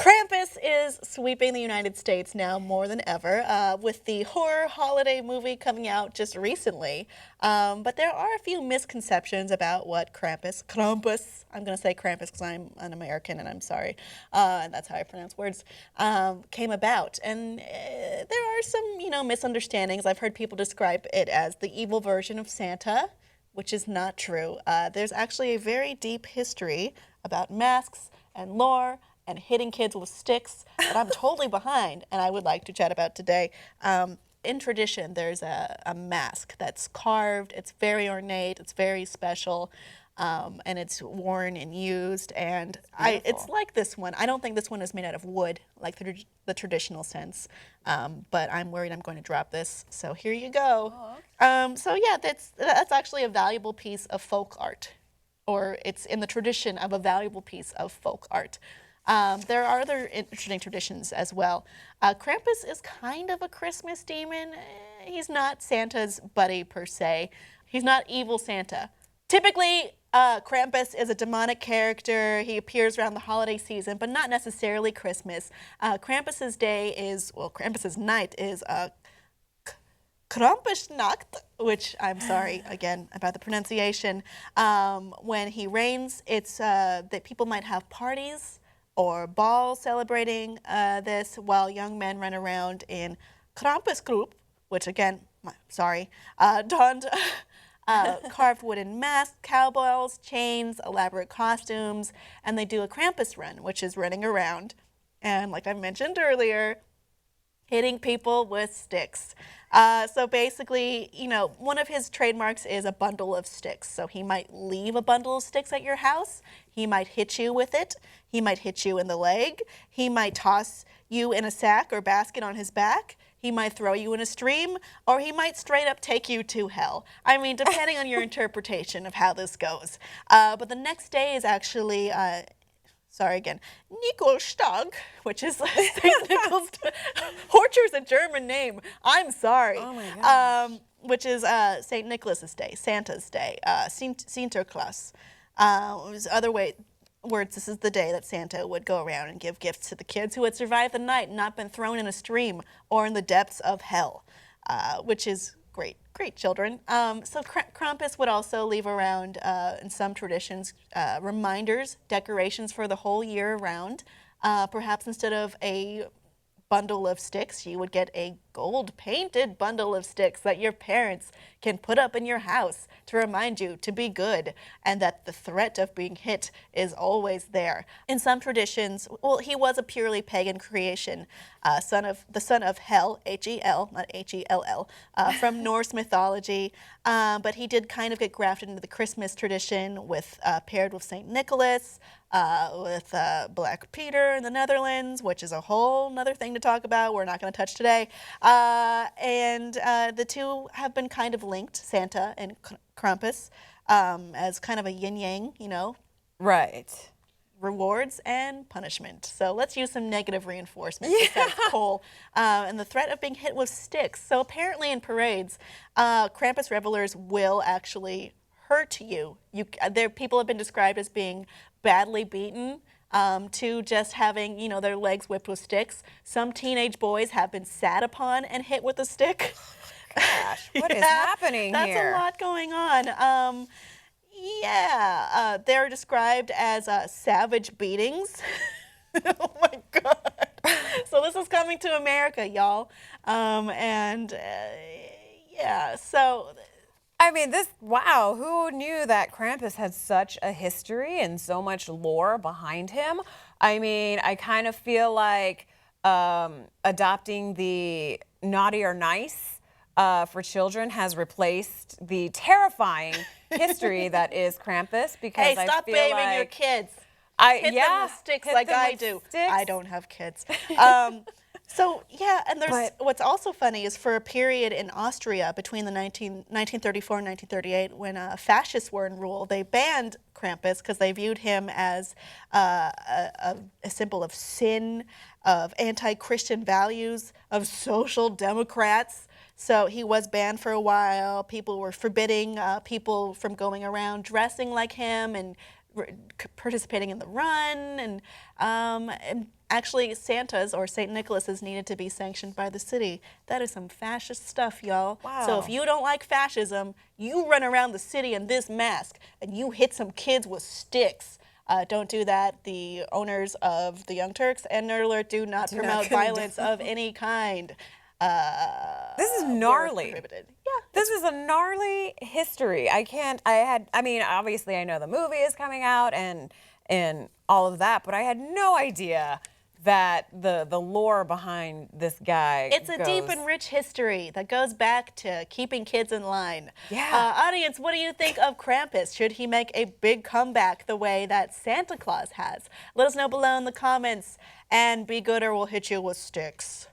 Krampus is sweeping the United States now more than ever, with the horror holiday movie coming out just recently. But there are a few misconceptions about what Krampus, I'm going to say Krampus because I'm an American and I'm sorry, and that's how I pronounce words, came about. And there are some, misunderstandings. I've heard people describe it as the evil version of Santa, which is not true. There's actually a very deep history about masks and lore and hitting kids with sticks that I'm totally behind and I would like to chat about today. In tradition, there's a mask that's carved, it's very ornate, it's very special, and it's worn and used. And it's like this one. I don't think this one is made out of wood, like the traditional sense, but I'm worried I'm going to drop this. So here you go. Oh, okay. So yeah, that's actually a valuable piece of folk art, or it's in the tradition of a valuable piece of folk art. There are other interesting traditions as well. Krampus is kind of a Christmas demon. He's not Santa's buddy per se. He's not evil Santa. Typically, Krampus is a demonic character. He appears around the holiday season, but not necessarily Christmas. Krampus's night is Krampusnacht, which I'm sorry again about the pronunciation. When he reigns, it's that people might have parties or balls celebrating this while young men run around in Krampusgroup, which again, donned carved wooden masks, cowbells, chains, elaborate costumes, and they do a Krampus run, which is running around and, like I mentioned earlier, hitting people with sticks. So basically, one of his trademarks is a bundle of sticks. So he might leave a bundle of sticks at your house. He might hit you with it. He might hit you in the leg. He might toss you in a sack or basket on his back. He might throw you in a stream, or he might straight up take you to hell. I mean, depending on your interpretation of how this goes. But the next day is actually Nikolstag, which is St. Nicholas. Horcher's a German name. I'm sorry. Oh my gosh. Which is St. Nicholas's Day, Santa's Day, Sinterklaas. Other words, this is the day that Santa would go around and give gifts to the kids who had survived the night and not been thrown in a stream or in the depths of hell, which is great children. So Krampus would also leave around, in some traditions, reminders, decorations for the whole year around. Perhaps instead of a bundle of sticks, you would get a gold-painted bundle of sticks that your parents can put up in your house to remind you to be good and that the threat of being hit is always there. In some traditions, he was a purely pagan creation, the son of Hel, H-E-L, not H-E-L-L, from Norse mythology, but he did kind of get grafted into the Christmas tradition paired with St. Nicholas, with Black Peter in the Netherlands, which is a whole nother thing to talk about. We're not going to touch today. And the two have been kind of linked, Santa and Krampus, as kind of a yin-yang, Right. rewards and punishment. So let's use some negative reinforcement besides coal and the threat of being hit with sticks. So apparently in parades, Krampus revelers will actually hurt you. People have been described as being badly beaten, to just having, their legs whipped with sticks. Some teenage boys have been sat upon and hit with a stick. Gosh, what is happening here? here? That's a lot going on. They're described as savage beatings. Oh my God. So this is coming to America, y'all. So... I mean, wow, who knew that Krampus had such a history and so much lore behind him? I mean, I kind of feel like adopting the naughty or nice for children has replaced the terrifying history that is Krampus, because hey, stop I feel blaming your kids. Hit them with sticks hit like them I with do. sticks. I don't have kids. And what's also funny is for a period in Austria between the 1934 and 1938, when fascists were in rule, they banned Krampus because they viewed him as a symbol of sin, of anti-Christian values, of social democrats. So he was banned for a while. People were forbidding people from going around dressing like him and participating in the run. And Actually, Santa's or St. Nicholas's needed to be sanctioned by the city. That is some fascist stuff, y'all. Wow. So if you don't like fascism, you run around the city in this mask and you hit some kids with sticks. Don't do that. The owners of the Young Turks and NerdAlert do not promote violence of any kind. This is We're gnarly. prohibited. Yeah. This is a gnarly history. I mean, obviously I know the movie is coming out and all of that, but I had no idea that the lore behind this guy It's a deep and rich history that goes back to keeping kids in line. Yeah. Audience, what do you think of Krampus? Should he make a big comeback the way that Santa Claus has? Let us know below in the comments. And be good or we'll hit you with sticks.